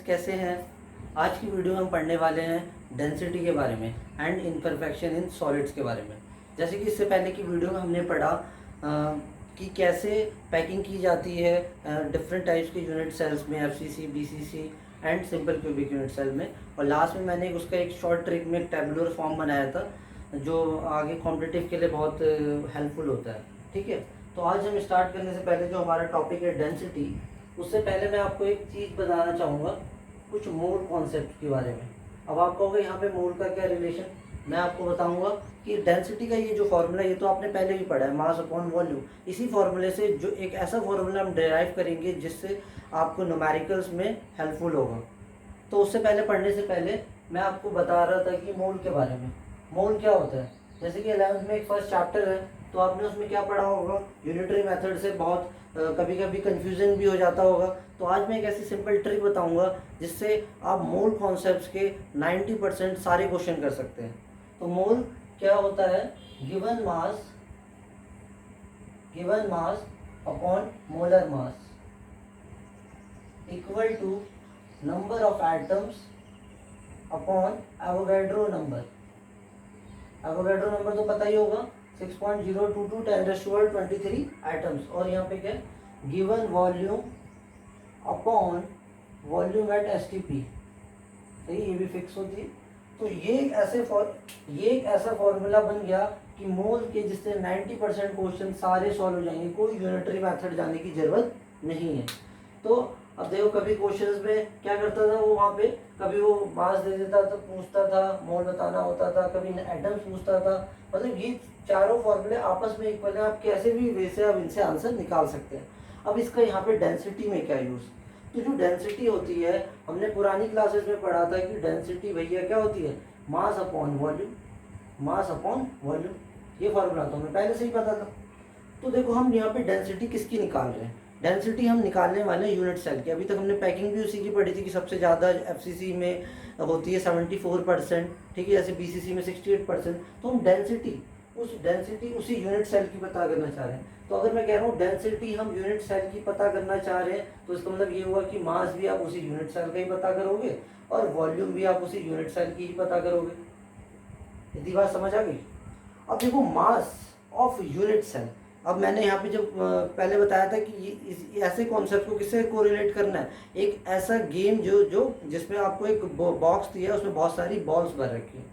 कैसे हैं। आज की वीडियो में हम पढ़ने वाले हैं डेंसिटी के बारे में एंड इम्परफेक्शन इन सॉलिड्स के बारे में। जैसे कि इससे पहले की वीडियो में हमने पढ़ा कि कैसे पैकिंग की जाती है डिफरेंट टाइप्स के यूनिट सेल्स में, FCC, BCC and simple cubic unit cell में। और लास्ट में मैंने उसका एक शॉर्ट ट्रिक में एक टेबुलर फॉर्म बनाया था जो आगे कॉम्पिटिटिव के लिए बहुत हेल्पफुल होता है। ठीक है, तो आज हम स्टार्ट करने से पहले जो हमारा टॉपिक है डेंसिटी, उससे पहले मैं आपको एक चीज़ बताना चाहूँगा कुछ मोल कॉन्सेप्ट के बारे में। अब आप कहोगे यहाँ पे मोल का क्या रिलेशन, मैं आपको बताऊंगा कि डेंसिटी का ये जो फॉर्मूला, ये तो आपने पहले भी पढ़ा है, मास अपॉन वॉल्यूम। इसी फॉर्मूले से जो एक ऐसा फॉर्मूला हम डिराइव करेंगे जिससे आपको न्यूमेरिकल्स में हेल्पफुल होगा। तो उससे पहले पढ़ने से पहले मैं आपको बता रहा था कि मोल के बारे में। मोल क्या होता है, जैसे कि 11th में एक फर्स्ट चैप्टर है तो आपने उसमें क्या पढ़ा होगा, यूनिटरी मेथड से बहुत कभी कभी कंफ्यूजन भी हो जाता होगा। तो आज मैं एक ऐसी सिंपल ट्रिक बताऊंगा जिससे आप मोल कॉन्सेप्ट्स के 90% सारे क्वेश्चन कर सकते हैं। तो मोल क्या होता है, given mass upon molar mass equal to number of atoms upon Avogadro number. Avogadro number तो पता ही होगा, 6.022 10⁻23 एटम्स। और यहाँ पे क्या है, given volume upon volume at STP. सही, ये भी फिक्स होती है। तो ये एक ऐसा फॉर्मूला बन गया कि मोल के, जिससे 90% क्वेश्चन सारे सॉल्व हो जाएंगे, कोई यूनिटरी मेथड जाने की जरूरत नहीं है। तो अब देखो, कभी क्वेश्चंस में क्या करता था वो, वहाँ पे कभी वो मास दे देता था, पूछता था मोल बताना होता था, कभी एटम्स पूछता था। मतलब ये चारों फॉर्मूले आपस में इक्वल है, आप कैसे भी वे से आप इनसे आंसर निकाल सकते हैं। अब इसका यहाँ पे डेंसिटी में क्या यूज, तो जो डेंसिटी होती है, हमने पुरानी क्लासेस में पढ़ा था कि डेंसिटी भैया क्या होती है, mass upon volume, mass upon volume. ये फॉर्मूला तो हमें पहले से ही पता था। तो देखो, हम यहाँ पे डेंसिटी किसकी निकाल रहे हैं, डेंसिटी हम निकालने वाले हैं यूनिट सेल की। अभी तक हमने पैकिंग भी उसी की पढ़ी थी कि सबसे ज़्यादा एफसीसी में होती है 74%, ठीक है, जैसे बीसीसी में 68%। तो हम डेंसिटी उसी यूनिट सेल की पता करना चाह रहे हैं। तो अगर मैं कह रहा हूँ डेंसिटी हम यूनिट सेल की पता करना चाह रहे हैं, तो इसका मतलब ये हुआ कि मास भी आप उसी यूनिट सेल का ही पता करोगे और वॉल्यूम भी आप उसी यूनिट सेल की ही पता करोगे। इतनी बात समझ आ गई। अब देखो, मास ऑफ यूनिट सेल, अब मैंने यहाँ पे जब पहले बताया था कि ये ऐसे कॉन्सेप्ट को किससे कोरिलेट करना है, एक ऐसा गेम जो जिसमें आपको एक बॉक्स दिया है, उसमें बहुत सारी बॉल्स भर रखी है।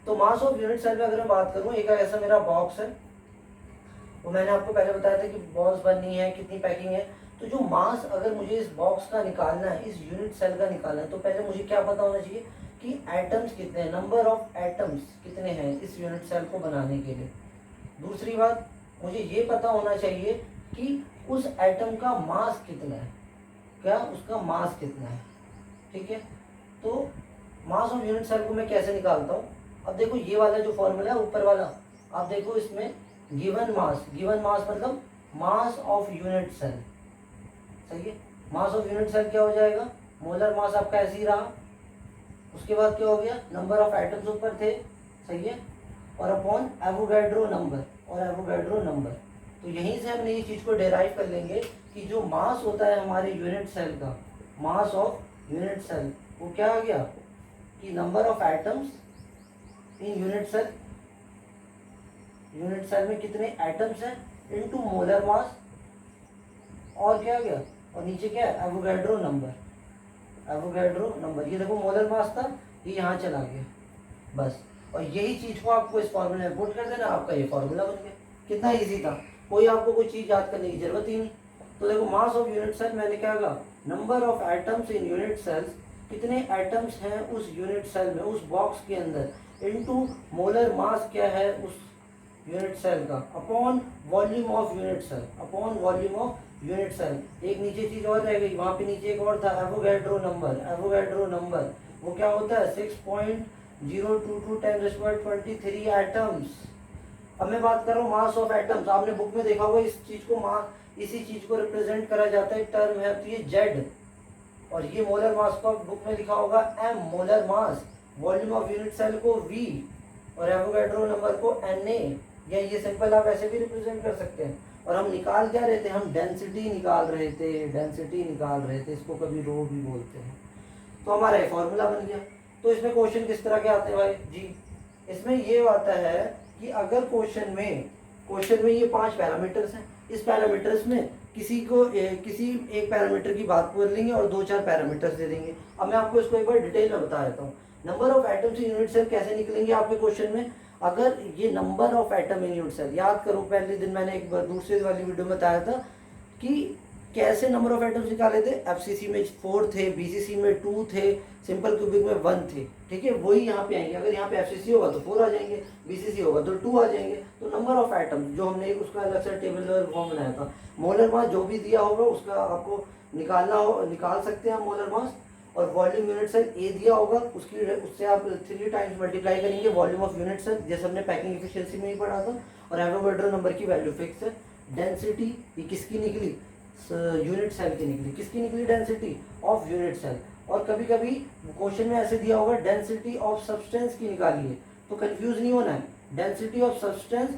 तो मास ऑफ यूनिट सेल में अगर मैं बात करूँ, एक ऐसा मेरा बॉक्स है, वो मैंने आपको पहले बताया था कि बॉल्स बननी है, कितनी पैकिंग है। तो जो मास अगर मुझे इस बॉक्स का निकालना है, इस यूनिट सेल का निकालना है, तो पहले मुझे क्या पता होना चाहिए कि एटम्स कितने हैं, नंबर ऑफ एटम्स कितने हैं इस यूनिट सेल को बनाने के लिए। दूसरी बात, मुझे ये पता होना चाहिए कि उस एटम का मास कितना है, क्या उसका मास कितना है। ठीक है, तो मास ऑफ यूनिट सेल को मैं कैसे निकालता हूँ। अब देखो, ये वाला जो फॉर्मूला है ऊपर वाला, आप देखो इसमें गिवन मास मतलब मास ऑफ यूनिट सेल। सही है, मास ऑफ यूनिट सेल क्या हो जाएगा, मोलर मास आपका ऐसे ही रहा। उसके बाद क्या हो गया, नंबर ऑफ एटम्स ऊपर थे, सही है, और अपॉन एवोगैड्रो नंबर। तो यहीं से हमने ये चीज को डेराइव कर लेंगे कि जो मास होता है हमारे यूनिट सेल का, मास ऑफ यूनिट सेल, वो क्या आ गया कि number of atoms in unit cell में कितने एटम्स हैं इनटू मोलर मास, और क्या आ गया, और नीचे क्या है, एवोगैड्रो नंबर। ये देखो मोलर मास था, ये यहाँ चला गया बस। और यही चीज को आपको इस फॉर्मूले में पुट कर देना, आपका ये फॉर्मूला बन गया। कितना इजी था, कोई आपको कोई चीज याद करने की जरूरत ही नहीं। तो देखो, मास ऑफ यूनिट सेल मैंने क्या कहा, number of atoms in unit cells, कितने एटम्स हैं उस यूनिट सेल में, उस बॉक्स के अंदर, इनटू मोलर मास क्या है उस यूनिट सेल का, upon volume of unit cell. एक नीचे चीज और रह गई, वहां पे नीचे एक और था, एवोगैड्रो नंबर। वो क्या होता है, 6.022 10⁻23 एटम्स। अब मैं बात कर रहा हूँ मास ऑफ एटम्स। आपने बुक में देखा होगा इस चीज को, इसी चीज को रिप्रेजेंट करा जाता है, टर्म है, तो ये जेड, और ये मोलर मास को बुक में लिखा होगा M, molar mass, volume of unit cell को वी, और एवोगैड्रो नंबर को Na, या ये सिंपल आप ऐसे भी रिप्रेजेंट कर सकते हैं। और हम निकाल क्या रहे थे, हम डेंसिटी निकाल रहे थे, डेंसिटी निकाल रहे थे, इसको कभी रो भी बोलते हैं। तो हमारा ये फॉर्मूला बन गया। तो इसमें क्वेश्चन किस तरह के आते हैं भाई जी, इसमें ये आता है कि अगर क्वेश्चन में ये 5 पैरामीटर्स हैं, इस पैरामीटर्स में किसी एक पैरामीटर की बात कर लेंगे और 2-4 पैरामीटर्स दे देंगे। अब मैं आपको इसको एक बार डिटेल में बता देता हूँ। Number of atoms in unit cell कैसे निकलेंगे आपके क्वेश्चन में, अगर ये number of atom in unit cell, याद करो पहले दिन मैंने एक बार दूसरे वाली वीडियो में बताया था कि कैसे नंबर ऑफ एटम्स निकाले थे। एफसीसी में 4 थे, बीसीसी में 2 थे, सिंपल क्यूबिक में 1 थे, ठीक है। वही यहाँ पे आएंगे, अगर यहाँ पे एफसीसी होगा तो 4 आ जाएंगे, बीसीसी होगा तो 2 आ जाएंगे। तो नंबर ऑफ एटम्स जो हमने उसका अलग से टेबल फॉर्म बनाया था, मोलर मास जो भी दिया होगा उसका आपको निकाल सकते हैं आप मोलर मास। और वॉल्यूम यूनिट सेल ए दिया होगा, उससे आप 3 टाइम्स मल्टीप्लाई करेंगे वॉल्यूम ऑफ यूनिट सेल, जैसे हमने पैकिंग एफिशिएंसी में ही पढ़ा था। और एवोगाड्रो नंबर की वैल्यू फिक्स है। डेंसिटी ये किसकी निकली, यूनिट सेल की निकली। किसकी निकली, डेंसिटी ऑफ यूनिट सेल। और कभी कभी क्वेश्चन में ऐसे दिया होगा डेंसिटी ऑफ सब्सटेंस की निकालिए, तो कंफ्यूज नहीं होना है। डेंसिटी ऑफ सब्सटेंस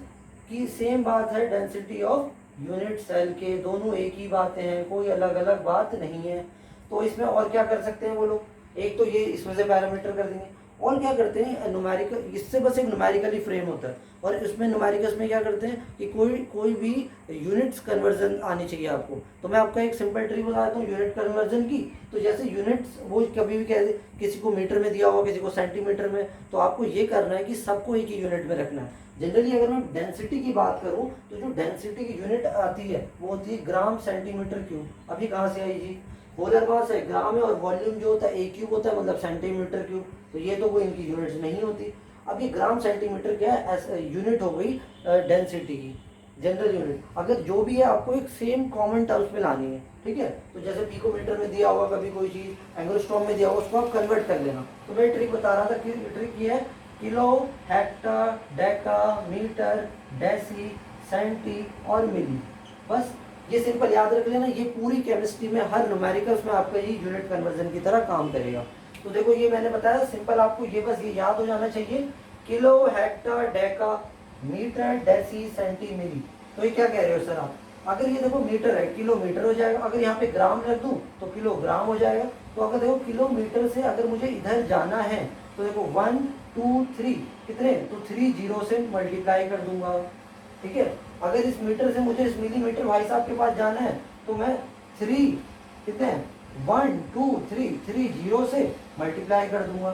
की सेम बात है डेंसिटी ऑफ यूनिट सेल के, दोनों एक ही बातें हैं, कोई अलग अलग बात नहीं है। तो इसमें और क्या कर सकते हैं वो लोग, एक तो ये इसमें से पैरामीटर कर देंगे, और क्या करते हैं न्यूमेरिकल, इससे बस एक न्यूमेरिकली फ्रेम होता है। और इसमें न्यूमेरिकल्स में क्या करते हैं कि कोई भी यूनिट्स कन्वर्जन आनी चाहिए आपको। तो मैं आपका एक सिंपल ट्रिक बता देता हूँ यूनिट कन्वर्जन की। तो जैसे यूनिट्स वो कभी भी कह दे, किसी को मीटर में दिया होगा, किसी को सेंटीमीटर में, तो आपको ये करना है कि सबको एक ही यूनिट में रखना है। जनरली अगर मैं डेंसिटी की बात करूँ तो जो डेंसिटी की यूनिट आती है वो होती है ग्राम सेंटीमीटर क्यूब। अभी कहाँ से आई जी, मोलर मास है, ग्राम है, और वॉल्यूम जो होता है ए क्यूब होता है, मतलब सेंटीमीटर क्यूब। तो ये तो कोई इनकी यूनिट्स नहीं होती। अब ये ग्राम सेंटीमीटर क्या है, यूनिट हो गई डेंसिटी की, जनरल यूनिट। अगर जो भी है आपको एक सेम कॉमन टर्म्स में लानी है, ठीक है। तो जैसे पिकोमीटर में दिया होगा कभी कोई चीज़, एंग्स्ट्रॉम में दिया होगा, उसको आप कन्वर्ट कर लेना। तो मैं ट्रिक बता रहा था कि ट्रिक ये है kilo, hecto, deca, metre, deci, centi और मिली। बस ये सिंपल याद रख लेना, ये पूरी केमिस्ट्री में हर न्यूमेरिकल्स में आपका ये यूनिट कन्वर्जन की तरह काम करेगा। तो देखो ये मैंने बताया सिंपल, आपको ये बस ये याद हो जाना चाहिए, kilo, hecto, deca, metre, deci, centi, milli. तो ये क्या कह रहे हो सर आप, अगर ये देखो मीटर है, किलोमीटर हो जाएगा। अगर यहाँ पे ग्राम रख दूं तो किलोग्राम हो जाएगा। तो अगर देखो किलोमीटर से अगर मुझे इधर जाना है तो देखो 1 2 3 कितने, तो 3 जीरो से मल्टीप्लाई कर दूंगा, ठीक है। अगर इस मीटर से मुझे इस मिलीमीटर भाई साहब के पास जाना है तो मैं 3 कितने 1 2 3 जीरो से मल्टीप्लाई कर दूंगा।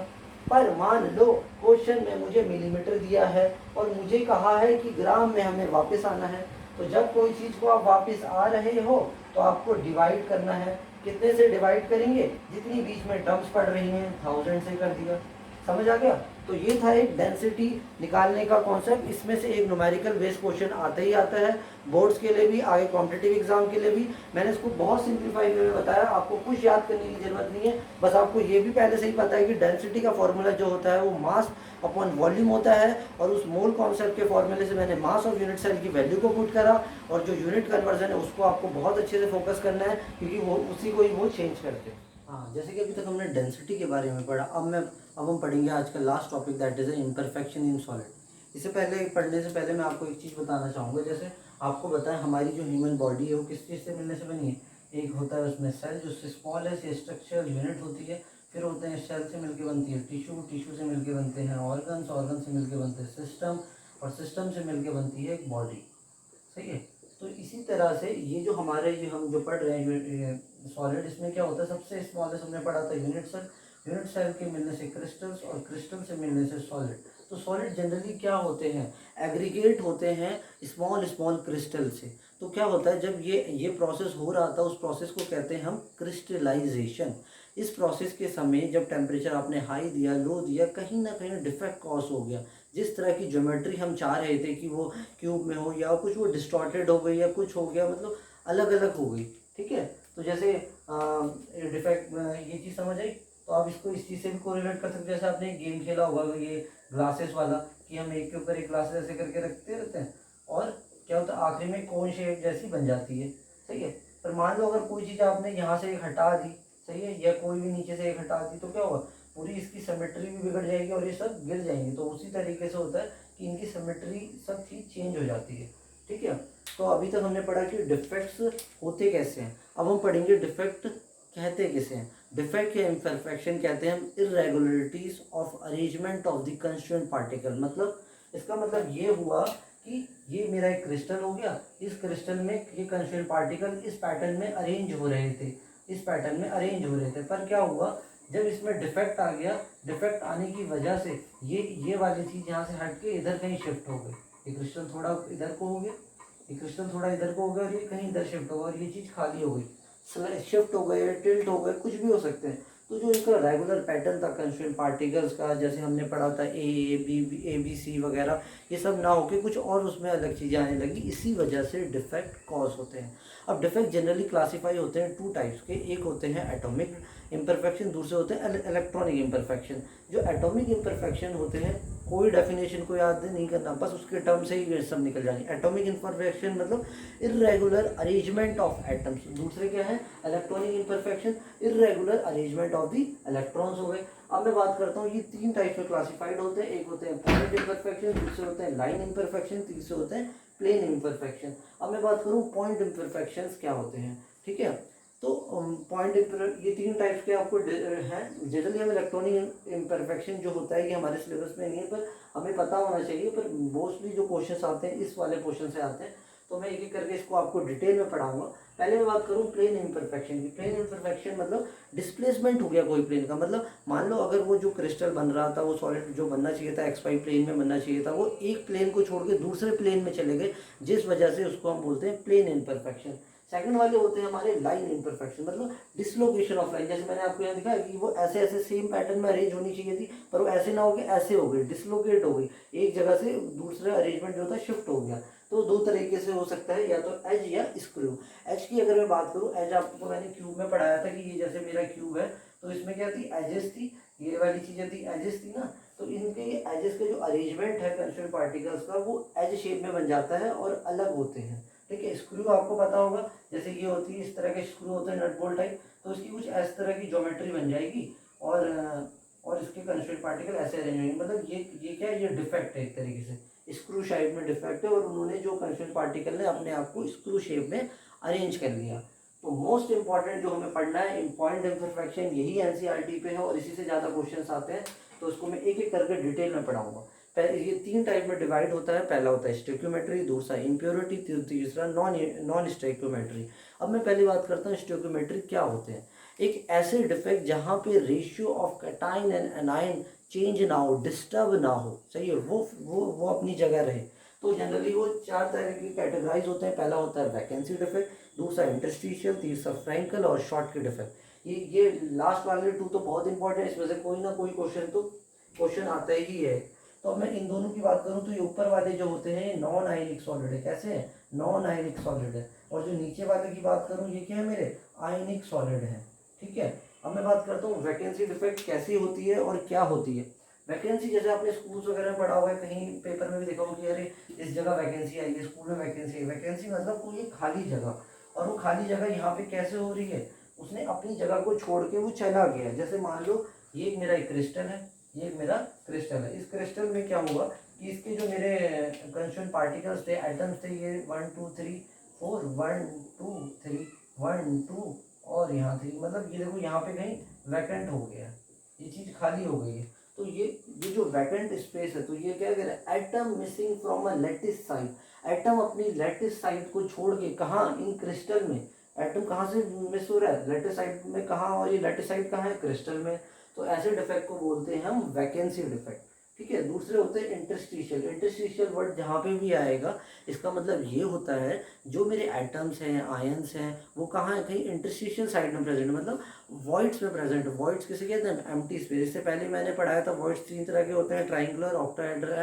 पर मान लो क्वेश्चन में मुझे मिलीमीटर दिया है और मुझे कहा है कि ग्राम में हमें वापस आना है। तो जब कोई चीज़ को आप वापस आ रहे हो तो आपको डिवाइड करना है। कितने से डिवाइड करेंगे, जितनी बीच में टर्म्स पड़ रही हैं, 1000 से कर दिया। समझ आ गया। तो ये था एक डेंसिटी निकालने का कॉन्सेप्ट। इसमें से एक न्यूमेरिकल बेस्ड क्वेश्चन आता ही आता है बोर्ड्स के लिए भी, आगे कॉम्पिटिटिव एग्जाम के लिए भी। मैंने इसको बहुत सिंप्लीफाई में बताया, आपको कुछ याद करने की जरूरत नहीं है। बस आपको ये भी पहले से ही पता है कि डेंसिटी का फॉर्मूला जो होता है वो मास अपॉन वॉल्यूम होता है। और उस मोल कॉन्सेप्ट के फॉर्मूले से मैंने मास ऑफ यूनिट सेल की वैल्यू को पुट करा। और जो यूनिट कन्वर्जन है उसको आपको बहुत अच्छे से फोकस करना है, क्योंकि वो उसी को ही वो चेंज करते हैं। हाँ, जैसे कि अभी तक हमने डेंसिटी के बारे में पढ़ा, अब हम पढ़ेंगे आज का last topic, that is imperfection in solid. इससे पहले पढ़ने से पहले मैं आपको एक चीज़ बताना चाहूँगा। जैसे आपको बताएं हमारी जो ह्यूमन बॉडी है वो किस चीज़ से मिलने से बनी है। एक होता है उसमें सेल जो स्मॉल है, से स्ट्रक्चरल यूनिट होती है। फिर होते हैं सेल से मिलकर बनती है टिश्यू से मिलकर बनते हैं ऑर्गन से मिलकर बनते हैं सिस्टम, और सिस्टम से मिलकर बनती है एक बॉडी। सही है। तो इसी तरह से ये जो हमारे जो हम जो पढ़ रहे हैं सॉलिड, इसमें क्या होता है, सबसे स्मॉलेस्ट हमने पढ़ा था यूनिट सेल। यूनिट सेल के मिलने से क्रिस्टल्स, और क्रिस्टल से मिलने से सॉलिड। तो सॉलिड जनरली क्या होते हैं, एग्रीगेट होते हैं स्मॉल स्मॉल क्रिस्टल से। तो क्या होता है, जब ये प्रोसेस हो रहा था, उस प्रोसेस को कहते हैं हम क्रिस्टलाइजेशन। इस प्रोसेस के समय जब टेम्परेचर आपने हाई दिया, लो दिया, कहीं ना कहीं डिफेक्ट कॉज हो गया। जिस तरह की ज्योमेट्री हम चाह रहे थे कि वो क्यूब में हो, या कुछ वो डिस्टॉर्टेड हो गई, या कुछ हो गया, मतलब अलग अलग हो गई, ठीक है। तो जैसे डिफेक्ट, ये चीज़ समझ आई। तो आप इसको इस चीज़ से भी कोरिलेट कर सकते हैं। जैसे आपने गेम खेला होगा ये ग्लासेस वाला, कि हम एक के ऊपर एक ग्लासेस ऐसे करके रखते रहते हैं, और क्या होता है आखिरी में कोन शेप जैसी बन जाती है। सही है। पर मान लो अगर कोई चीज़ आपने यहाँ से एक हटा दी, सही है, या कोई भी नीचे से एक हटा दी, तो क्या होगा, पूरी इसकी सिमेट्री भी बिगड़ जाएगी और ये सब गिर जाएंगे। तो उसी तरीके से होता है कि इनकी सिमेट्री सब चीज़ चेंज हो जाती है। ठीक है। तो अभी तक हमने पढ़ा कि डिफेक्ट्स होते कैसे हैं, अब हम पढ़ेंगे डिफेक्ट कहते किसे हैं। डिफेक्ट या इम्परफेक्शन कहते हैं हम irregularities of arrangement of the constituent particle. मतलब इसका मतलब ये हुआ कि ये मेरा एक क्रिस्टल हो गया, इस क्रिस्टल में ये कंस्टिट्यूएंट पार्टिकल इस पैटर्न में अरेंज हो रहे थे, इस पैटर्न में अरेंज हो रहे थे, पर क्या हुआ जब इसमें डिफेक्ट आ गया, डिफेक्ट आने की वजह से ये वाली चीज़ यहाँ से हट के इधर कहीं शिफ्ट हो गई, ये क्रिस्टल थोड़ा इधर को हो गया, ये क्रिस्टल थोड़ा इधर को हो गया और ये कहीं इधर शिफ्ट हो गया और ये चीज़ खाली हो गई, शिफ्ट हो गए, टिल्ट हो गए, कुछ भी हो सकते हैं। तो जो इनका रेगुलर पैटर्न था कंस्टिट्यूएंट पार्टिकल्स का, जैसे हमने पढ़ा था ए बी सी वगैरह, ये सब ना होके कुछ और उसमें अलग चीज़ें आने लगी, इसी वजह से डिफेक्ट कॉज होते हैं। अब डिफेक्ट जनरली क्लासीफाई होते हैं टू टाइप्स के, एक होते हैं एटॉमिक इम्परफेक्शन, दूसरे होते हैं इलेक्ट्रॉनिक इम्परफेक्शन। जो एटॉमिक इम्परफेक्शन होते हैं कोई डेफिनेशन को याद नहीं करना, बस उसके टर्म से ही सब निकल जानी। एटॉमिक इम्परफेक्शन मतलब इर्रेगुलर अरेंजमेंट ऑफ एटम्स। दूसरे क्या है electronic imperfection, irregular arrangement of the electrons हो गए। अब मैं बात करता हूँ ये तीन टाइप में क्लासिफाइड होते हैं, एक होते हैं पॉइंट इम्परफेक्शन, दूसरे होते हैं लाइन इम्परफेक्शन, तीसरे होते हैं प्लेन इम्परफेक्शन। अब मैं बात करूँ पॉइंट इम्परफेक्शंस क्या होते हैं, ठीक है। तो पॉइंट ये तीन टाइप्स के आपको हैं। जनरली हम इलेक्ट्रॉनिक इम्परफेक्शन जो होता है ये हमारे सिलेबस में नहीं है, पर हमें पता होना चाहिए, पर मोस्टली जो क्वेश्चंस आते हैं इस वाले क्वेश्चन से आते हैं, तो मैं एक एक करके इसको आपको डिटेल में पढ़ाऊंगा। पहले मैं बात करूं प्लेन इम्परफेक्शन की। प्लेन इम्परफेक्शन मतलब डिस्प्लेसमेंट हो गया कोई प्लेन का, मतलब मान लो अगर वो जो क्रिस्टल बन रहा था, वो सॉलिड जो बनना चाहिए था एक्स वाई प्लेन में बनना चाहिए था, वो एक प्लेन को छोड़ के दूसरे प्लेन में चले गए, जिस वजह से उसको हम बोलते हैं प्लेन इम्परफेक्शन। सेकंड वाले होते हैं हमारे लाइन इम्परफेक्शन, मतलब डिसलोकेशन ऑफ लाइन। जैसे मैंने आपको यहाँ दिखाया कि वो ऐसे ऐसे सेम पैटर्न में अरेंज होनी चाहिए थी, पर वो ऐसे ना हो गए, ऐसे हो गई, डिसलोकेट हो गई, एक जगह से दूसरा अरेंजमेंट जो था शिफ्ट हो गया। तो दो तरीके से हो सकता है, या तो एज या स्क्रू। एज की अगर मैं बात करूँ, एज आपको मैंने क्यूब में पढ़ाया था कि ये जैसे मेरा क्यूब है, तो इसमें क्या थी एजेस थी, ये वाली चीज़ें थी एजेस थी ना, तो इनके ये एजेस के जो अरेंजमेंट है कंस्टिट्यूएंट पार्टिकल्स का, वो एज शेप में बन जाता है और अलग होते हैं, ठीक है। स्क्रू आपको पता होगा, जैसे ये होती है, इस तरह के स्क्रू होते हैं नट बोल्ट टाइप, तो इसकी कुछ इस तरह की ज्योमेट्री बन जाएगी और इसके कंस्टिट्यूएंट पार्टिकल ऐसे अरेंज होंगे। मतलब ये क्या है, ये डिफेक्ट है एक तरीके से, स्क्रू शेप में डिफेक्ट है, और उन्होंने जो कंस्टिट्यूएंट पार्टिकल ने अपने आप को स्क्रू शेप में अरेंज कर लिया। तो मोस्ट इंपॉर्टेंट जो हमें पढ़ना है पॉइंट इम्परफेक्शन, यही एनसीईआरटी पे है और इसी से ज़्यादा क्वेश्चन आते हैं, तो उसको मैं एक एक करके डिटेल में पढ़ाऊंगा। ये तीन टाइप में डिवाइड होता है, पहला होता है स्टोइकियोमेट्री, दूसरा इम्प्योरिटी, तीसरा नॉन स्टोइकियोमेट्री। अब मैं पहली बात करता हूँ स्टोइकियोमेट्री क्या होते हैं। एक ऐसे डिफेक्ट जहाँ पे ratio of cation and A9 change ना हो, डिस्टर्ब ना हो, सही है, वो अपनी जगह रहे। तो जनरली वो चार तरह के कैटेगराइज होते हैं। पहला होता है वैकेंसी डिफेक्ट, दूसरा इंटरस्टिशियल, तीसरा फ्रैंकल और शॉर्ट के डिफेक्ट। ये लास्ट वाले टू तो बहुत इंपॉर्टेंट है, इसमें से कोई ना कोई क्वेश्चन आता ही है। तो अब मैं इन दोनों की बात करूं तो ये ऊपर वाले जो होते हैं नॉन आयनिक सॉलिड है, कैसे है, नॉन आयनिक सॉलिड है, और जो नीचे वाले की बात करूं ये क्या है मेरे, आयनिक सॉलिड है, ठीक है। अब मैं बात करता हूँ वैकेंसी डिफेक्ट कैसी होती है और क्या होती है। वैकेंसी जैसे आपने स्कूल्स वगैरह में पढ़ा हुआ है, कहीं पेपर में भी देखा होगा कि अरे इस जगह वैकेंसी आई है, स्कूल में वैकेंसी आई। वैकेंसी मतलब कोई खाली जगह, और वो खाली जगह यहाँ पे कैसे हो रही है, उसने अपनी जगह को छोड़ के वो चला गया। जैसे मान लो ये मेरा एक क्रिस्टल है, ये मेरा क्रिस्टल है, इस क्रिस्टल में क्या हुआ कि इसके जो मेरे कंस्टिट्यूएंट पार्टिकल्स थे, एटम्स थे, ये 1 2 3 4 1 2 3 1 2 और यहाँ 3, मतलब ये देखो यहाँ पे कहीं वैकेंट हो गया, ये चीज़ खाली हो गई है। तो ये जो वैकेंट स्पेस है, तो ये क्या कह रहा है, atom missing from a lattice side. Atom अपनी लैटिस साइड को छोड़ के, कहाँ, इन क्रिस्टल में एटम कहाँ से मिस हो रहा है, लैटिस साइड में, कहाँ, और ये लैटिस साइड कहाँ है, क्रिस्टल में। तो ऐसे डिफेक्ट को बोलते हैं हम वैकेंसी डिफेक्ट, ठीक है। दूसरे होते हैं इंटरस्टिशियल। इंटरस्टिशियल वर्ड जहाँ पे भी आएगा, इसका मतलब ये होता है जो मेरे एटम्स हैं, आयंस हैं, वो कहाँ है, कहीं इंटरस्टिशियल साइड में प्रेजेंट, मतलब वॉइड्स में प्रेजेंट। वॉइड्स किसे कहते हैं, एम्प्टी स्पेस। इससे पहले मैंने पढ़ाया था वॉइड्स तीन तरह के होते हैं, ट्राइंगुलर, ऑक्टाहेड्रल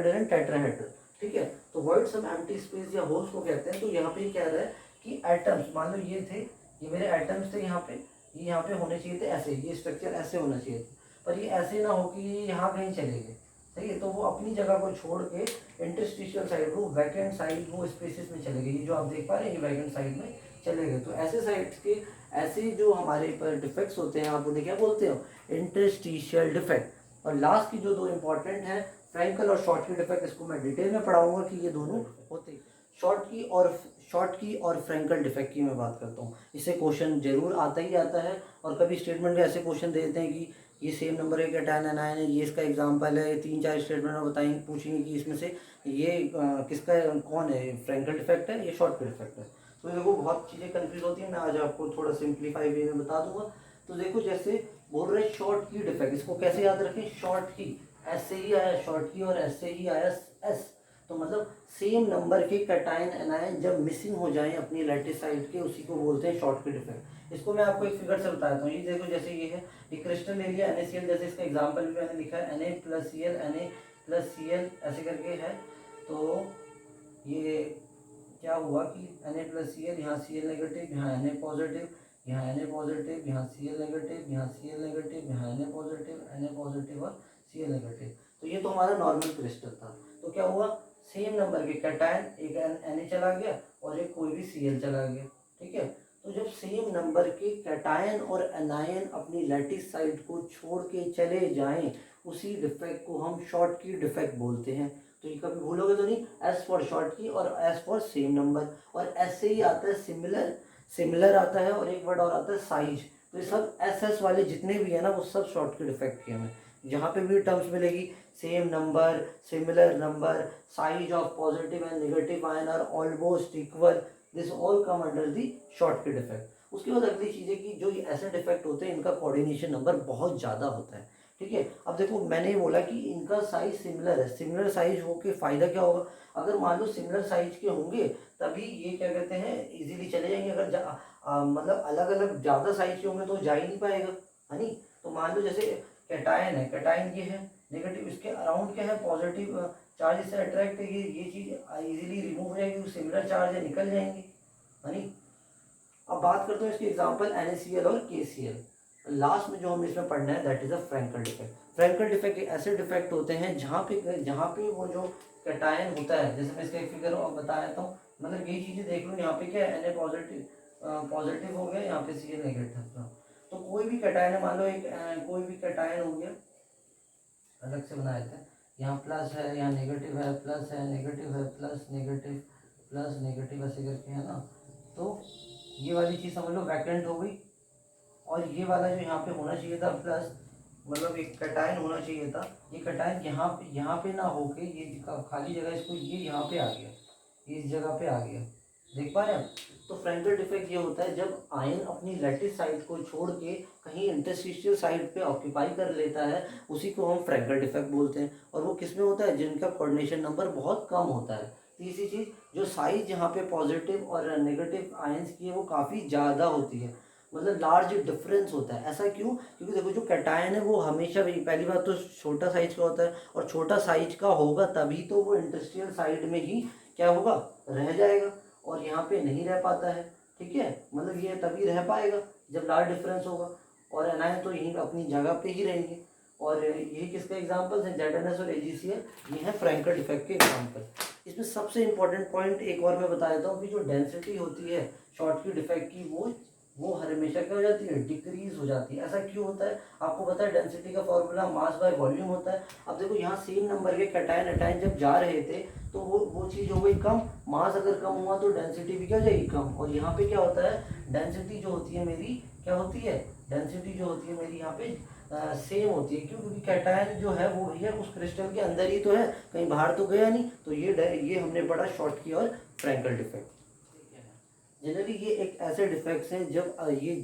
एंड टेट्राहेड्रल, ठीक है। तो वॉइड्स हम एम्प्टी स्पेस या होल्स को कहते हैं। तो यहाँ पे क्या रहा है कि एटम्स, मान लो ये थे, ये मेरे एटम्स थे, यहाँ पे ये यहाँ पे होने चाहिए थे ऐसे, ये स्ट्रक्चर ऐसे होना चाहिए था, पर ये ऐसे ना हो कि ये यहाँ कहीं चले गए, सही है। तो वो अपनी जगह को छोड़ के इंटरस्टिशियल साइड, वो वैकेंट साइड, वो स्पेसेस में चले गए। ये जो आप देख पा रहे हैं, ये वैकेंट साइड में चले गए। तो ऐसे साइड्स के ऐसे जो हमारे पर डिफेक्ट्स होते हैं, आप उन्हें क्या बोलते हो, इंटरस्टिशियल डिफेक्ट। और लास्ट की जो दो इंपॉर्टेंट है फ्रैंकल और शॉर्टकी डिफेक्ट, इसको मैं डिटेल में पढ़ाऊंगा कि ये दोनों होते हैं। शॉर्टकी और फ्रैंकल डिफेक्ट की मैं बात करता हूँ, इससे क्वेश्चन जरूर आता ही आता है। और कभी स्टेटमेंट में ऐसे क्वेश्चन दे देते हैं कि ये सेम नंबर है कैटायन एनायन है, ये इसका एग्जांपल है, 3-4 स्टेटमेंट में बताएंगे, पूछेंगे कि इसमें से ये किसका कौन है, फ्रैंकल डिफेक्ट है, ये शॉर्टकी डिफेक्ट है। तो देखो बहुत चीज़ें कंफ्यूज होती हैं, मैं आज आपको थोड़ा सिंप्लीफाई वे में बता दूंगा। तो देखो जैसे बोल रहे शॉर्ट की डिफेक्ट, इसको कैसे याद रखें, शॉर्ट की एस से ही आया शॉर्ट की और एस से ही आया एस, तो मतलब सेम नंबर के कैटायन एनायन जब मिसिंग हो जाएं अपनी लैटिस साइड के, उसी को बोलते हैं शॉर्ट की डिफेक्ट। इसको मैं आपको एक फिगर से बताता हूँ, ये देखो जैसे ये है, ये क्रिस्टल ले लिया NaCl, जैसे इसका एग्जाम्पल भी मैंने लिखा है Na+Cl ऐसे करके है। तो ये क्या हुआ कि Na+Cl, यहाँ Cl नेगेटिव, यहाँ Na पॉजिटिव, यहाँ Na पॉजिटिव, यहाँ Cl नेगेटिव, यहाँ Cl नेगेटिव, यहाँ Na पॉजिटिव और Cl नेगेटिव। तो ये तो हमारा नॉर्मल क्रिस्टल था। तो क्या हुआ, सेम नंबर के कैटायन, एक Na चला गया और एक कोई भी Cl चला गया, ठीक है। तो जब सेम नंबर के कैटायन और एनायन अपनी लैटिस साइड को छोड़ के चले जाएं, उसी डिफेक्ट को हम शॉर्ट की डिफेक्ट बोलते हैं। तो ये कभी भूलोगे तो नहीं, एस फॉर शॉर्ट की और एस फॉर सेम नंबर, और एस से ही आता है सिमिलर आता है, और एक वर्ड और आता है साइज। तो ये सब एस वाले जितने भी है ना, वो सब शॉर्ट की डिफेक्ट के हमें जहाँ पे भी टर्म्स मिलेगी, same number, similar number, size of positive and negative ion are almost equal, this all come under the Schottky defect. उसके बाद अगली चीज़ है कि जो ये ऐसे डिफेक्ट होते हैं, इनका कोऑर्डिनेशन नंबर बहुत ज़्यादा होता है, ठीक है। अब देखो मैंने बोला कि इनका साइज सिमिलर है, सिमिलर साइज हो के फायदा क्या होगा, अगर मान लो सिमिलर साइज के होंगे तभी ये क्या कहते हैं इजीली चले जाएंगे, अगर मतलब अलग अलग ज़्यादा साइज के होंगे तो जा ही नहीं पाएगा, है नहीं। तो मान लो जैसे कैटायन है, कैटायन ये है नेगेटिव, इसके अराउंड क्या है पॉजिटिव चार्ज से अट्रैक्ट है, ये चीज़ इजीली रिमूव हो जाएगी, सिमिलर चार्ज है निकल जाएंगे, है नहीं। अब बात करते हैं इसके एग्जांपल NaCl और KCl। लास्ट में जो हम इसमें पढ़ना है that is a Frenkel defect. Frenkel defect ऐसे डिफेक्ट होते हैं जहाँ पे वो जो कैटायन होता है, जैसे मैं इसका एक फिगर और बता देता हूँ, मतलब यही चीज़ें देख लो, यहाँ पे क्या है Na पॉजिटिव हो गया, यहाँ पे Cl नेगेटिव था। तो कोई भी कैटायन है, मान लो एक कोई भी कैटायन हो गया, अलग से बनाए थे, यहाँ प्लस है, यहाँ नेगेटिव है, प्लस है, नेगेटिव है, प्लस नेगेटिव ऐसे करके है ना। तो ये वाली चीज़ समझ लो वैकेंट हो गई, और ये वाला जो यहाँ पे होना चाहिए था प्लस, मतलब एक कैटायन होना चाहिए था, ये कैटायन यहाँ पे ना होके ये खाली जगह, इसको ये यहाँ पे आ गया, ये इस जगह पे आ गया, देख पा रहे हैं। तो फ्रैंकल डिफेक्ट ये होता है जब आयन अपनी लैटिस साइड को छोड़ के कहीं इंटरस्टिशियल साइड पे ऑक्यूपाई कर लेता है, उसी को हम फ्रैंकल डिफेक्ट बोलते हैं। और वो किस में होता है, जिनका कोऑर्डिनेशन नंबर बहुत कम होता है। तीसरी चीज़, जो साइज यहाँ पे पॉजिटिव और नेगेटिव आयंस की है वो काफ़ी ज़्यादा होती है, मतलब लार्ज डिफरेंस होता है। ऐसा क्यों, क्योंकि देखो जो कैटायन है वो हमेशा भी, पहली बात तो छोटा साइज का होता है, और छोटा साइज का होगा तभी तो वो इंडस्ट्रियल साइड में ही क्या होगा, रह जाएगा, और यहाँ पे नहीं रह पाता है, ठीक है। मतलब ये तभी रह पाएगा जब लार्ज डिफरेंस होगा, और एनायन तो यहीं अपनी जगह पे ही रहेंगे। और ये किसके एग्जाम्पल्स हैं, ZnS और AgCl, ये है फ्रैंकल डिफेक्ट के एग्जाम्पल। इसमें सबसे इंपॉर्टेंट पॉइंट एक और मैं बता देता हूँ कि जो डेंसिटी होती है शॉर्ट की डिफेक्ट की, वो हर हमेशा क्या हो जाती है, डिक्रीज हो जाती है। ऐसा क्यों होता है, आपको पता है डेंसिटी का फॉर्मूला मास बाय वॉल्यूम होता है। अब देखो यहाँ सेम नंबर के कैटायन एटायन जब जा रहे थे तो वो चीज़ हो गई कम, मास अगर कम हुआ तो डेंसिटी भी क्या हो जाएगी, कम। और यहाँ पे क्या होता है, डेंसिटी जो होती है मेरी क्या होती है, डेंसिटी जो होती है मेरी यहाँ पे सेम होती है। क्यों, क्योंकि कैटायन जो है वो भैया उस क्रिस्टल के अंदर ही तो है, कहीं बाहर तो गया नहीं। तो ये हमने पढ़ा शॉर्ट की और फ्रैंकल डिफेक्ट। जनरली ये एक ऐसे डिफेक्ट्स हैं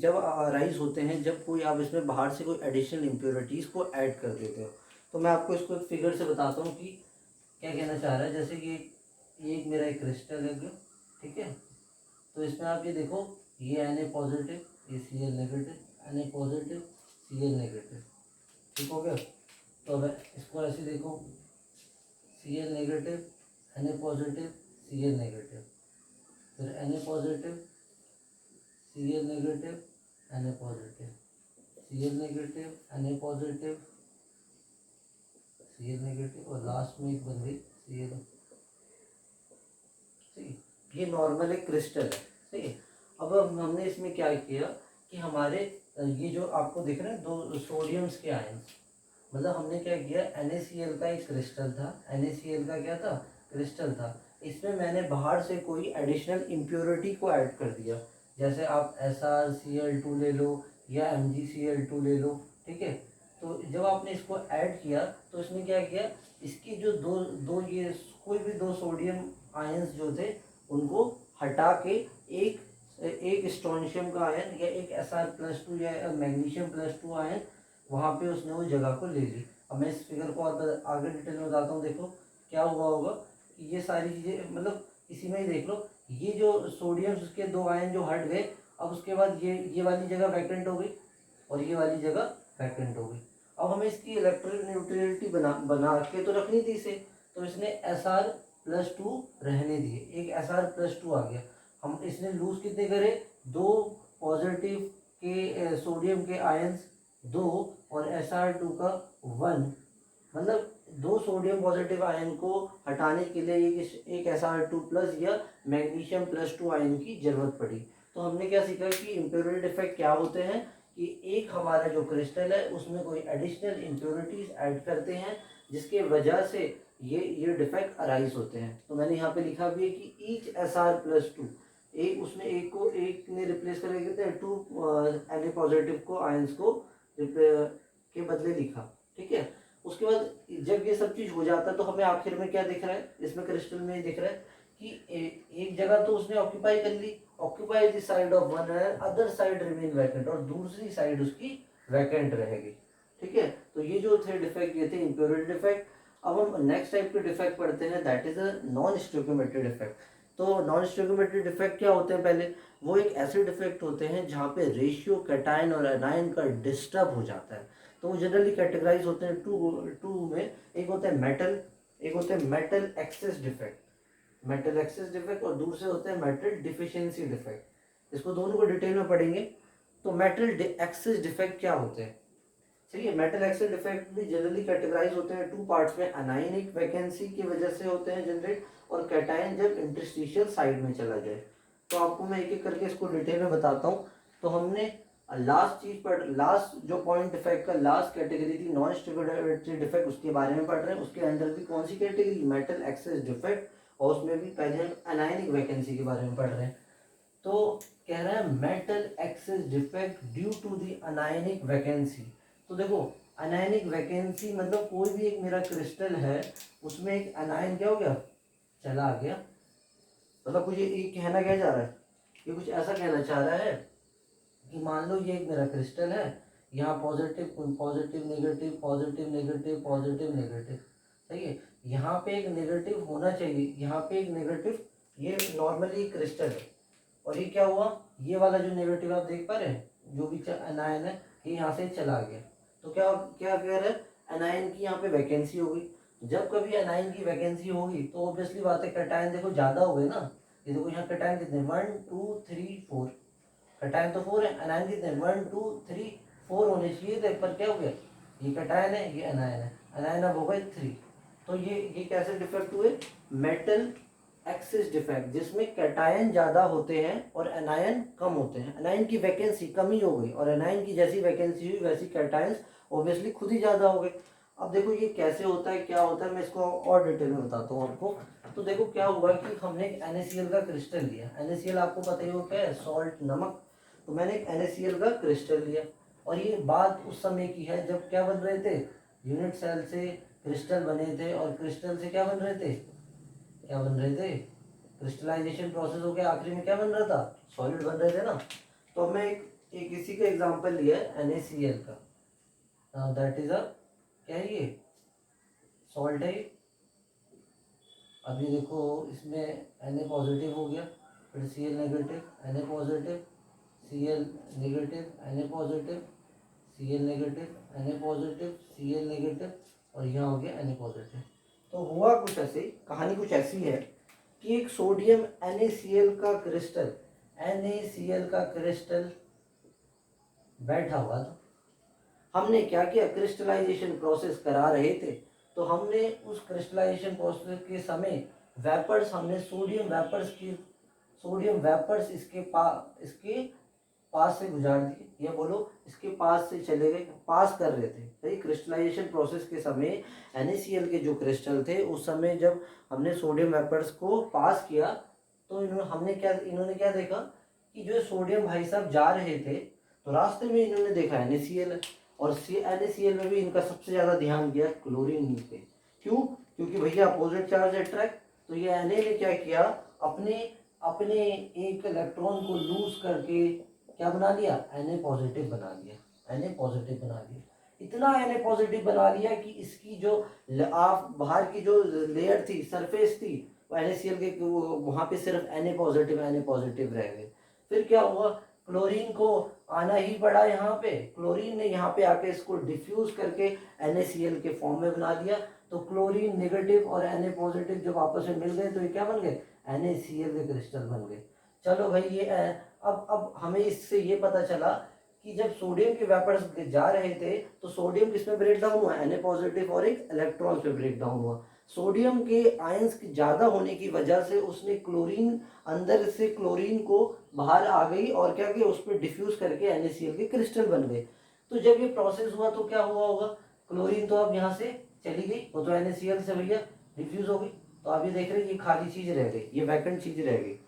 जब अराइज होते हैं जब कोई आप इसमें बाहर से कोई एडिशनल इम्प्योरिटीज़ को ऐड कर देते हो। तो मैं आपको इसको एक फिगर से बताता हूँ कि क्या कहना चाह रहा है। जैसे ये एक मेरा एक क्रिस्टल है, ठीक है। तो इसमें आप ये देखो, ये Na पॉजिटिव, ये Cl negative, Na positive, Cl negative, ठीक हो गया। तो अब इसको ऐसे देखो, Cl negative, Na positive, Cl negative, फिर Na positive, Cl negative, Na positive, Cl negative, Na positive, Cl negative, और लास्ट में एक बन गई Cl। ये नॉर्मल एक क्रिस्टल है, सही है। अब हमने इसमें क्या किया कि हमारे ये जो आपको दिख रहे हैं दो सोडियम्स के आयंस, मतलब हमने क्या किया, NaCl का एक क्रिस्टल था, NaCl का क्या था, क्रिस्टल था, इसमें मैंने बाहर से कोई एडिशनल इम्प्योरिटी को ऐड कर दिया, जैसे आप SrCl2 ले लो या MgCl2 ले लो, ठीक है। तो जब आपने इसको ऐड किया तो इसने क्या किया, इसकी जो दो दो ये कोई भी दो सोडियम आयंस जो थे उनको हटा के एक एक स्ट्रोंशियम का आयन या एक Sr+2 या मैग्नीशियम+2 आयन वहाँ पे उसने वो जगह को ले ली। अब मैं इस फिगर को और आगे डिटेल में बताता हूँ। देखो क्या हुआ होगा कि ये सारी चीज़ें मतलब इसी में ही देख लो, ये जो सोडियम उसके दो आयन जो हट गए, अब उसके बाद ये वाली जगह वैकेंट हो गई और ये वाली जगह वैकेंट हो गई। अब हमें इसकी इलेक्ट्रिक न्यूट्रलिटी बना के तो रखनी थी इसे, तो इसने Sr+2 रहने दिए, एक Sr+2 आ गया। हम इसने लूज कितने करे, दो पॉजिटिव के सोडियम के आयंस दो और Sr2 का 1, मतलब दो सोडियम पॉजिटिव आयन को हटाने के लिए एक Sr2+ या मैग्नीशियम+2 आयन की जरूरत पड़ी। तो हमने क्या सीखा कि इम्प्योरिटी डिफेक्ट क्या होते हैं, कि एक हमारा जो क्रिस्टल है उसमें कोई एडिशनल इम्प्योरिटीज ऐड करते हैं जिसके वजह से ये डिफेक्ट अराइज होते हैं। तो मैंने यहाँ पे लिखा भी है कि ईच Sr+2, एक उसने एक ने रिप्लेस करके कहते हैं 2 Na पॉजिटिव को आयंस को के बदले लिखा, ठीक है। उसके बाद जब ये सब चीज हो जाता है तो हमें आखिर में क्या दिख रहा है, इसमें क्रिस्टल में दिख रहा है कि एक जगह तो उसने ऑक्यूपाई कर ली, occupy the side of one है, अदर साइड रिमेन वैकेंट, और दूसरी साइड उसकी वैकेंट रहेगी, ठीक है। तो ये जो थे डिफेक्ट, ये थे इम्प्योरिटी डिफेक्ट। अब हम नेक्स्ट टाइप के डिफेक्ट पढ़ते हैं, that is a non stoichiometric defect. तो नॉन स्टोइकियोमेट्रिक डिफेक्ट क्या होते हैं, पहले वो एक ऐसे डिफेक्ट होते हैं जहाँ पे रेशियो कैटायन और एनायन का डिस्टर्ब हो जाता है। तो वो जनरली कैटेगराइज होते हैं टू में, एक होता है मेटल, एक होते हैं metal excess defect, metal excess defect, और दूसरे होते हैं मेटल डिफिशियंसी डिफेक्ट। इसको दोनों को डिटेल में पढ़ेंगे। तो मेटल एक्सेस डिफेक्ट क्या होते हैं, चलिए। मेटल एक्सेस डिफेक्ट भी जनरली कैटेगराइज होते हैं टू पार्ट्स में, अनायनिक वैकेंसी की वजह से होते हैं जनरेट, और कैटायन जब इंटरस्टिशियल साइड में चला जाए। तो आपको मैं एक एक करके इसको डिटेल में बताता हूँ। तो हमने लास्ट चीज पढ़, लास्ट जो पॉइंट डिफेक्ट का लास्ट कैटेगरी थी नॉन स्टेबिलिटी डिफेक्ट, उसके बारे में पढ़ रहे हैं। उसके अंडर भी कौन सी कैटेगरी, मेटल एक्सेस डिफेक्ट, और उसमें भी पहले हम अनायनिक वैकेंसी के बारे में पढ़ रहे हैं। तो कह रहा है metal excess defect due to the anionic vacancy. तो देखो अनायनिक वैकेंसी मतलब कोई भी एक मेरा क्रिस्टल है उसमें एक अनायन क्या हो गया, चला आ गया। मतलब कुछ ये कहना क्या चाह रहा है, ये कुछ ऐसा कहना चाह रहा है कि मान लो ये एक मेरा क्रिस्टल है, यहाँ positive positive negative positive negative positive negative, सही है। यहाँ पे एक नेगेटिव होना चाहिए, यहाँ पे एक नेगेटिव, ये नॉर्मली क्रिस्टल है, और ये क्या हुआ, ये वाला जो नेगेटिव आप देख पा रहे हैं, जो भी अनायन है, ये यहाँ से चला गया। तो क्या क्या कह रहे हैं, अनायन की यहाँ पे वैकेंसी होगी। जब कभी अनायन की वैकेंसी होगी तो ऑब्वियसली बात है कैटायन देखो ज्यादा हो गए ना। ये देखो यहाँ कैटायन कितने, 1 2 3 4, कैटायन तो 4 है, अनायन कितने 1 2 3 4 होने चाहिए थे, पर क्या हो गया, ये कैटायन है ये अनायन है, अनायन अब हो गए 3। तो ये कैसे डिफेक्ट हुए, मेटल एक्सिस डिफेक्ट, जिसमें कैटायन ज्यादा होते हैं और एनायन कम होते हैं। एनायन की वैकेंसी कमी हो गई और एनायन की जैसी वैकेंसी हुई वैसी कैटायंस ऑब्वियसली खुद ही ज्यादा हो गए। अब देखो ये कैसे होता है, क्या होता है, मैं इसको और डिटेल में बताता हूँ आपको। तो देखो क्या हुआ कि हमने एक NaCl का क्रिस्टल लिया, NaCl आपको पता ही हो क्या है, सॉल्ट, नमक। तो मैंने एक NaCl का क्रिस्टल लिया, और ये बात उस समय की है जब क्या बन रहे थे, यूनिट सेल से क्रिस्टल बने थे, और क्रिस्टल से क्या बन रहे थे, क्या बन रहे थे, क्रिस्टलाइजेशन प्रोसेस हो गया, आखिरी में क्या बन रहा था, सॉलिड बन रहे थे ना। तो मैं एक इसी का एग्जांपल लिया है NaCl का, दैट इज अ क्या है ये, सॉल्ट है। अभी देखो इसमें Na पॉजिटिव हो गया, फिर Cl negative, Na positive, Cl negative, Na positive, Cl negative, Na positive, Cl negative, और यहाँ हो गया Na पॉजिटिव। तो हुआ कुछ ऐसे, कहानी कुछ ऐसी है कि एक सोडियम NaCl का क्रिस्टल, NaCl का क्रिस्टल बैठा हुआ था। हमने क्या किया, क्रिस्टलाइजेशन प्रोसेस करा रहे थे, तो हमने उस क्रिस्टलाइजेशन प्रोसेस के समय वेपर्स, हमने सोडियम वेपर्स इसके पास से गुजार दिए, या बोलो इसके पास से चले गए, पास कर रहे थे। सही, क्रिस्टलाइजेशन प्रोसेस के समय NaCl के जो क्रिस्टल थे उस समय जब हमने सोडियम वेपर्स को पास किया तो इन्होंने क्या देखा कि जो सोडियम भाई साहब जा रहे थे तो रास्ते में इन्होंने देखा NaCl है, और NaCl में भी इनका सबसे ज़्यादा ध्यान गया क्लोरीन पे। क्यों? क्योंकि भैया अपोजिट चार्ज अट्रैक्ट, तो ये Na ने क्या किया, अपने अपने एक इलेक्ट्रॉन को लूज करके क्या बना लिया, Na पॉजिटिव बना लिया, Na पॉजिटिव बना लिया। इतना Na पॉजिटिव बना लिया कि इसकी जो आप बाहर की जो लेयर थी, सरफेस थी, NaCl के वहां पे सिर्फ Na पॉजिटिव रह गए। फिर क्या हुआ, क्लोरीन को आना ही पड़ा यहाँ पे, क्लोरीन ने यहाँ पे आके इसको डिफ्यूज करके NaCl के फॉर्म में बना दिया। तो क्लोरीन नेगेटिव और Na पॉजिटिव जब आपस में मिल गए तो ये क्या बन गए, NaCl के क्रिस्टल बन गए। चलो भाई ये अब हमें इससे ये पता चला कि जब सोडियम के वेपर्स जा रहे थे तो सोडियम किसमें ब्रेक डाउन हुआ, Na पॉजिटिव और एक इलेक्ट्रॉन पे ब्रेक डाउन हुआ। सोडियम के आयंस ज़्यादा होने की वजह से उसने क्लोरीन, अंदर से क्लोरीन को बाहर आ गई और क्या किया, उस पर डिफ्यूज करके NaCl के क्रिस्टल बन गए। तो जब ये प्रोसेस हुआ तो क्या हुआ होगा, क्लोरीन तो अब यहाँ से चली गई, वो तो NaCl से भैया डिफ्यूज हो गई। तो आप ये देख रहे हैं ये खाली चीज रह गई, ये वैकेंट चीज रह गई।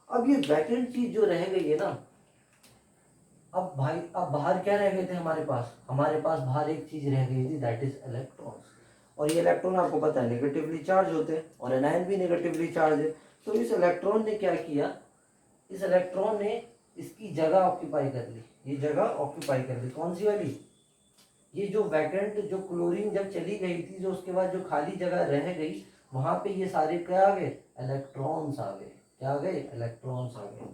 अब ये वैकेंट चीज जो रह गई है ना, अब भाई अब बाहर क्या रह गए थे हमारे पास बाहर एक चीज रह गई थी, दैट इज इलेक्ट्रॉन्स। और ये इलेक्ट्रॉन आपको पता है नेगेटिवली चार्ज होते हैं और एनायन भी नेगेटिवली चार्ज है। तो इस इलेक्ट्रॉन ने क्या किया, इस इलेक्ट्रॉन ने इसकी जगह ऑक्यूपाई कर ली, ये जगह ऑक्यूपाई कर ली, कौन सी वाली, ये जो वैकेंट, जो क्लोरीन जब चली गई थी, जो उसके बाद जो खाली जगह रह गई वहां पे ये सारे क्या आ गए, इलेक्ट्रॉन्स आ गए। क्या आ गए, इलेक्ट्रॉन्स आ गए।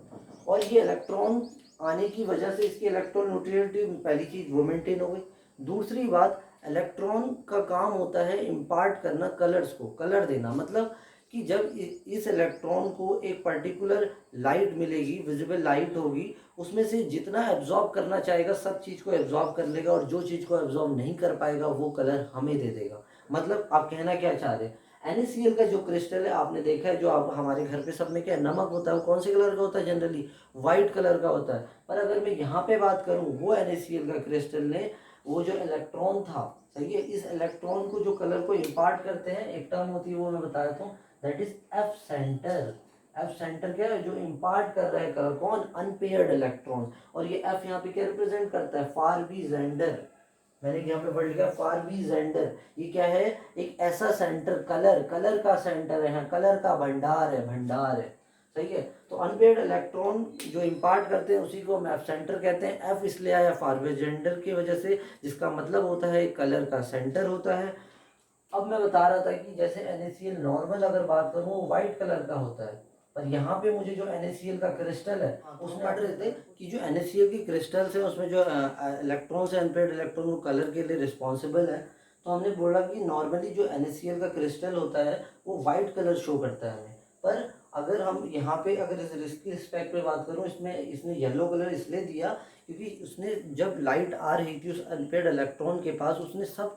और ये इलेक्ट्रॉन आने की वजह से इसकी इलेक्ट्रॉन न्यूट्रलिटी, पहली चीज वो मेंटेन हो गई। दूसरी बात, इलेक्ट्रॉन का काम होता है इम्पार्ट करना कलर्स को, कलर देना। मतलब कि जब इस इलेक्ट्रॉन को एक पर्टिकुलर लाइट मिलेगी, विजिबल लाइट होगी, उसमें से जितना एब्जॉर्ब करना चाहेगा सब चीज़ को एब्जॉर्ब कर लेगा, और जो चीज़ को एब्जॉर्ब नहीं कर पाएगा वो कलर हमें दे देगा। मतलब आप कहना क्या चाह रहे हैं, NaCl का जो क्रिस्टल है आपने देखा है, जो आप हमारे घर पे सब में क्या नमक होता है, वो कौन से कलर का होता है, जनरली वाइट कलर का होता है। पर अगर मैं यहाँ पे बात करूँ, वो NaCl का क्रिस्टल ने वो जो इलेक्ट्रॉन था, सही है, इस इलेक्ट्रॉन को जो कलर को इम्पार्ट करते हैं, एक टर्म होती है वो मैं बता देता हूँ, that is F centre. F centre क्या है, जो इम्पार्ट कर रहा है कलर, कौन, अनपेयर्ड इलेक्ट्रॉन। और ये एफ यहाँ पे क्या रिप्रेजेंट करता है, फार बी जेंडर। मैंने यहाँ पे वर्ड लिखा फार बी जेंडर। ये क्या है, एक ऐसा सेंटर, कलर का सेंटर है, कलर का भंडार है। सही है। तो अनपेयर्ड इलेक्ट्रॉन जो इम्पार्ट करते हैं उसी को हम एफ सेंटर कहते हैं। एफ इसलिए आया फार बी जेंडर की वजह से, जिसका मतलब होता है कलर का सेंटर होता है। अब मैं बता रहा था कि जैसे NaCl नॉर्मल अगर बात करूँ वो व्हाइट कलर का होता है, पर यहाँ पे मुझे जो NaCl का क्रिस्टल है उसमें पढ़ रहे थे कि जो NaCl की क्रिस्टल्स है उसमें जो इलेक्ट्रॉन्स है, अनपेयर्ड इलेक्ट्रॉन, वो कलर के लिए रिस्पॉन्सिबल है। तो हमने बोला कि नॉर्मली जो NaCl का क्रिस्टल होता है वो व्हाइट कलर शो करता है हमें। पर अगर हम यहाँ पे अगर इस रिस्क रिस्पेक्ट पे बात करूँ, इसने येलो कलर इसलिए दिया क्योंकि उसने जब लाइट आ रही थी उस अनपेयर्ड इलेक्ट्रॉन के पास, उसने सब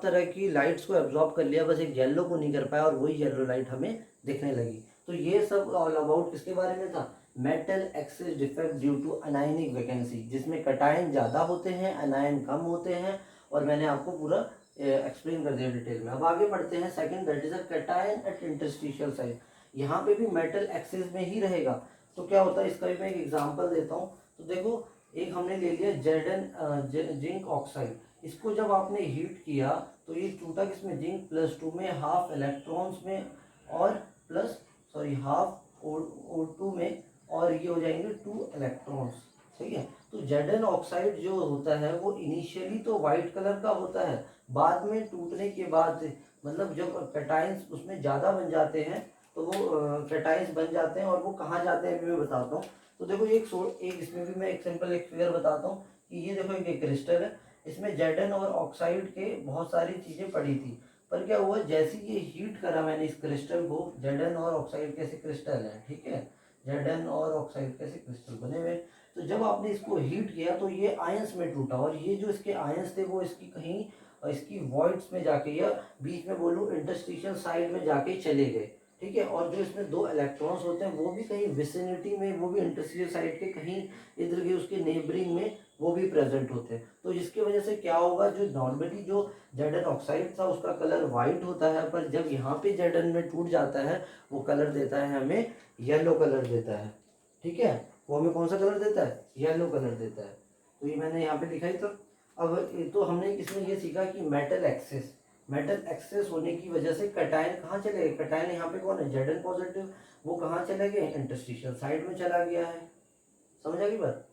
तरह की लाइट्स को एब्जॉर्ब कर लिया, बस एक येलो को नहीं कर पाया, और वही येलो लाइट हमें दिखने लगी। तो ये सब ऑल अबाउट किसके बारे में था, metal excess defect due to anionic vacancy, जिसमें कटायन ज़्यादा होते हैं, अनायन कम होते हैं। और मैंने आपको पूरा एक्सप्लेन कर दिया डिटेल में। अब आगे बढ़ते हैं, second that is a cation at interstitial site. यहाँ पे भी मेटल एक्सिस में ही रहेगा। तो क्या होता है, इसका भी मैं एक एग्जांपल देता हूँ। तो देखो, एक हमने ले लिया जिंक ऑक्साइड। इसको जब आपने हीट किया तो ये टूटा किसमें, जिंक +2 में, हाफ इलेक्ट्रॉन्स में, और हाफ O2 में, और ये हो जाएंगे 2 इलेक्ट्रॉन्स। ठीक है। तो Zn ऑक्साइड जो होता है वो इनिशियली तो वाइट कलर का होता है, बाद में टूटने के बाद, मतलब जब कैटायंस उसमें ज़्यादा बन जाते हैं तो वो कैटायंस बन जाते हैं, और वो कहाँ जाते हैं अभी मैं बताता हूँ। तो देखो एक इसमें भी मैं एक सिंपल एक फिगर बताता हूँ कि ये देखो एक क्रिस्टल है, इसमें Zn और ऑक्साइड के बहुत सारी चीज़ें पड़ी थी। पर क्या हुआ, जैसे ये हीट करा मैंने इस क्रिस्टल को, Zn और ऑक्साइड कैसे क्रिस्टल है, ठीक है, Zn और ऑक्साइड कैसे क्रिस्टल बने हुए। तो जब आपने इसको हीट किया तो ये आयंस में टूटा, और ये जो इसके आयंस थे वो इसकी कहीं इसकी वॉइड्स में जाके, या बीच में बोलूँ इंटरस्टिशियल साइड में जाके चले गए। ठीक है। और जो इसमें 2 इलेक्ट्रॉन्स होते हैं वो भी कहीं विसिनिटी में, वो भी इंटरस्टिशियल साइड के कहीं इधर के उसके नेबरिंग में वो भी प्रेजेंट होते हैं। तो जिसकी वजह से क्या होगा, जो नॉर्मली जो Zn ऑक्साइड था उसका कलर वाइट होता है, पर जब यहाँ पे Zn में टूट जाता है वो कलर देता है हमें येलो कलर देता है। ठीक है, वो हमें कौन सा कलर देता है, येलो कलर देता है। तो ये मैंने यहाँ पे लिखा ही था। अब तो हमने इसमें ये सीखा कि मेटल एक्सेस होने की वजह से कटायन कहाँ चले गए, कटायन यहाँ पे कौन है, Zn पॉजिटिव, वो कहाँ चले गए, इंटरस्टिशियल साइड में चला गया है। समझ आ गई बात।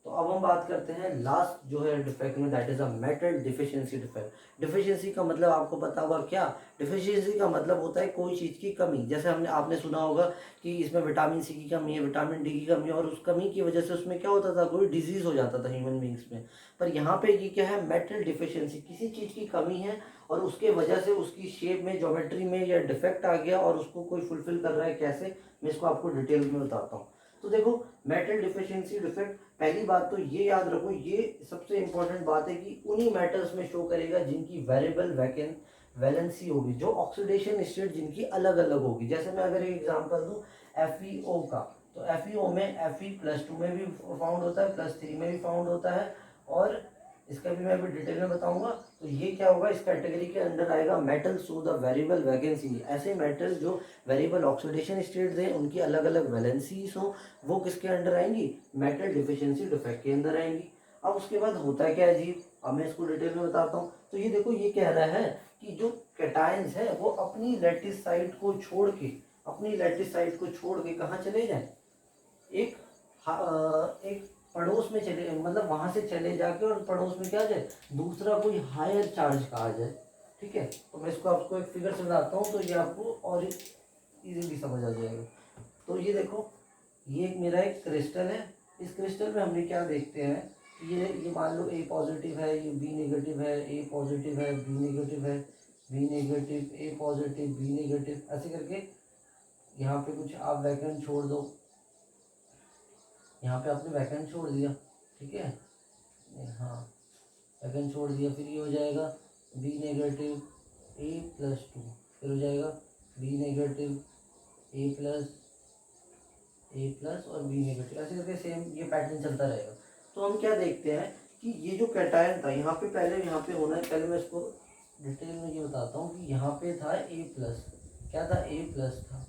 तो अब हम बात करते हैं लास्ट जो है डिफेक्ट में, that is a metal deficiency defect. Deficiency का मतलब आपको पता होगा क्या, डिफिशियंसी का मतलब होता है कोई चीज़ की कमी। जैसे आपने सुना होगा कि इसमें विटामिन सी की कमी है, विटामिन डी की कमी है, और उस कमी की वजह से उसमें क्या होता था, कोई डिजीज हो जाता था ह्यूमन बींग्स में। पर यहाँ पे ये क्या है, मेटल डिफिशियंसी, किसी चीज़ की कमी है और उसके वजह से उसकी शेप में, ज्योमेट्री में या डिफेक्ट आ गया और उसको कोई फुलफिल कर रहा है। कैसे, मैं इसको आपको डिटेल में बताता हूँ। तो देखो, मेटल डिफिशियंसी डिफेक्ट, पहली बात तो ये याद रखो, ये सबसे इंपॉर्टेंट बात है कि उन्हीं मेटल्स में शो करेगा जिनकी वेरिएबल वैलेंसी होगी, जो ऑक्सीडेशन स्टेट जिनकी अलग अलग होगी। जैसे मैं अगर एक एग्जांपल दूं FeO का, तो FeO में Fe+2 में भी फाउंड होता है, +3 में भी फाउंड होता है, और इसका भी मैं अभी डिटेल में बताऊंगा। तो ये क्या होगा, इस कैटेगरी के अंडर आएगा metal show the variable vacancy. ऐसे मेटल जो वेरिएबल ऑक्सीडेशन स्टेट दें, उनकी अलग अलग वैलेंसीज हो, वो किसके अंडर आएंगी, मेटल डिफिशियंसी डिफेक्ट के अंदर आएंगी। अब उसके बाद होता क्या है जी, अब मैं इसको डिटेल में बताता हूँ। तो ये देखो, ये कह रहा है कि जो कैटायंस है वो अपनी लैटिस साइट को छोड़ के, कहाँ चले जाए, एक एक पड़ोस में चले, मतलब वहां से चले जाके और पड़ोस में क्या आ जाए, दूसरा कोई हायर चार्ज का आ जाए। ठीक है, तो मैं इसको आपको एक फिगर से बताता हूँ तो ये आपको और इजीली समझ आ जाएगा। तो ये देखो, ये एक मेरा एक क्रिस्टल है। इस क्रिस्टल में हमने क्या देखते हैं कि ये मान लो A पॉजिटिव है, ये B नेगेटिव है, A पॉजिटिव है, B नेगेटिव है, B negative, A positive, B negative, ऐसे करके यहाँ पे कुछ आप वैकेंट छोड़ दो, यहाँ पे आपने वैकेंट छोड़ दिया। ठीक है, हाँ, वैकेंट छोड़ दिया, फिर ये हो जाएगा B नेगेटिव A+2, फिर हो जाएगा B नेगेटिव A+ और B नेगेटिव, ऐसे करके सेम ये पैटर्न चलता रहेगा। तो हम क्या देखते हैं कि ये जो कैटायन था यहाँ पे, पहले यहाँ पे होना है, पहले मैं इसको डिटेल में ये बताता हूँ कि यहाँ पे था A+, क्या था, A+ था।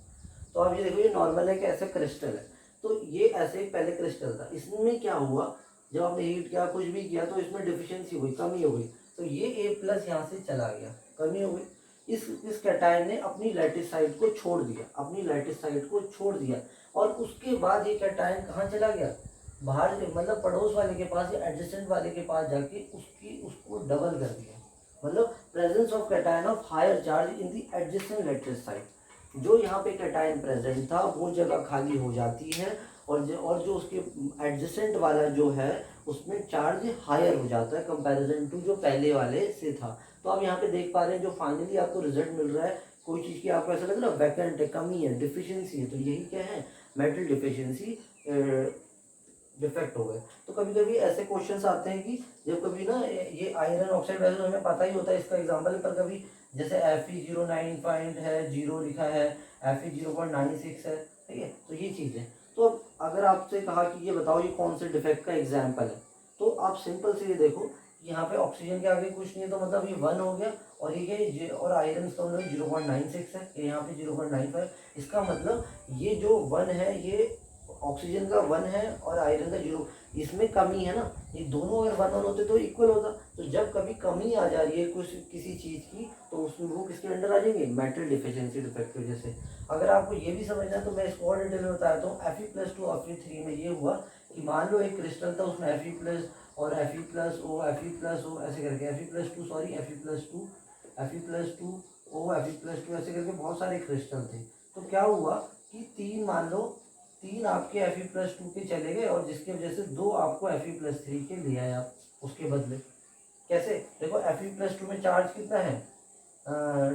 तो आप ये देखो, ये नॉर्मल है कि ऐसे क्रिस्टल है, तो ये ऐसे पहले क्रिस्टल था, इसमें क्या हुआ, जब आपने हीट किया, कुछ भी किया, तो इसमें डिफिशियंसी हुई, कमी हो गई, तो ये A+ यहाँ से चला गया, कमी हो गई। इस कैटायन ने अपनी लैटिस साइड को छोड़ दिया, और उसके बाद ये कैटायन कहाँ चला गया, बाहर, मतलब पड़ोस वाले के पास या एडजेसेंट वाले के पास जाके उसको डबल कर दिया। मतलब presence of cation of higher charge in the adjacent lattice side, जो यहाँ पे कैटायन प्रेजेंट था वो जगह खाली हो जाती है, और जो उसके एडजेसेंट वाला जो है उसमें चार्ज हायर हो जाता है कंपैरिजन टू जो पहले वाले से था। तो आप यहाँ पे देख पा रहे हैं, जो फाइनली आपको रिजल्ट मिल रहा है, कोई चीज़ की आपको ऐसा लग रहा है वैकेंट है, कमी है, डिफिशियंसी है, तो यही क्या है, मेटल डिफिशियंसी डिफेक्ट हो गए। तो कभी कभी ऐसे क्वेश्चंस आते हैं कि जब कभी ना ये आयरन ऑक्साइड, वैसे तो हमें पता ही होता है इसका एग्जांपल, पर कभी जैसे Fe0.9 है, 0 लिखा है, Fe0.96 है, ठीक है, तो ये चीज़ है। तो अब अगर आपसे कहा कि ये बताओ ये कौन से डिफेक्ट का एग्जाम्पल है, तो आप सिंपल से ये देखो, यहाँ पे ऑक्सीजन के आगे कुछ नहीं है, तो मतलब ये 1 हो गया, और ये और आयरन का मतलब 0.96 है, यहाँ पे 0.95, इसका मतलब ये जो 1 है ये ऑक्सीजन का 1 है और आयरन का 0, इसमें कमी है ना, ये दोनों अगर 1 होते तो इक्वल होता। तो जब कभी कमी आ जा रही है कुछ किसी चीज़ की, तो उसमें वो किसके अंडर आ जाएंगे, मेटल डिफिशियंसी डिफेक्ट की वजह से। अगर आपको ये भी समझना है तो मैं इसको और डिटेल में बताता हूँ। Fe+2 Fe3 में ये हुआ कि मान लो एक क्रिस्टल था, उसमें Fe+ और Fe+O ऐसे करके Fe+2 ऐसे करके बहुत सारे क्रिस्टल थे। तो क्या हुआ कि मान लो 3 आपके Fe+2 के चले गए, और जिसकी वजह से 2 आपको Fe+3 के ले आए आप उसके बदले। कैसे, देखो Fe+2 में चार्ज कितना है,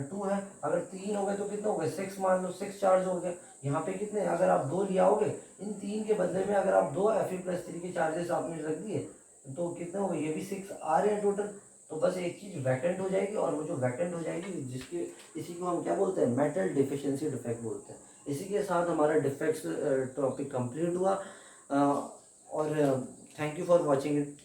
2 है, अगर 3 हो गए तो कितने हो गए, 6, मान लो 6 चार्ज हो गए। यहाँ पे कितने, अगर आप 2 ले आओगे, इन 3 के बदले में अगर आप 2 Fe+3 के चार्जेस आपने रख दिए, तो कितने हो गए, ये भी 6 आ रहे हैं टोटल। तो बस एक चीज़ वैकेंट हो जाएगी, और वो जो वैकेंट हो जाएगी जिसके, इसी को हम क्या बोलते हैं, मेटल डिफिशिएंसी डिफेक्ट बोलते हैं। इसी के साथ हमारा डिफेक्ट्स टॉपिक कंप्लीट हुआ। और thank you for watching it.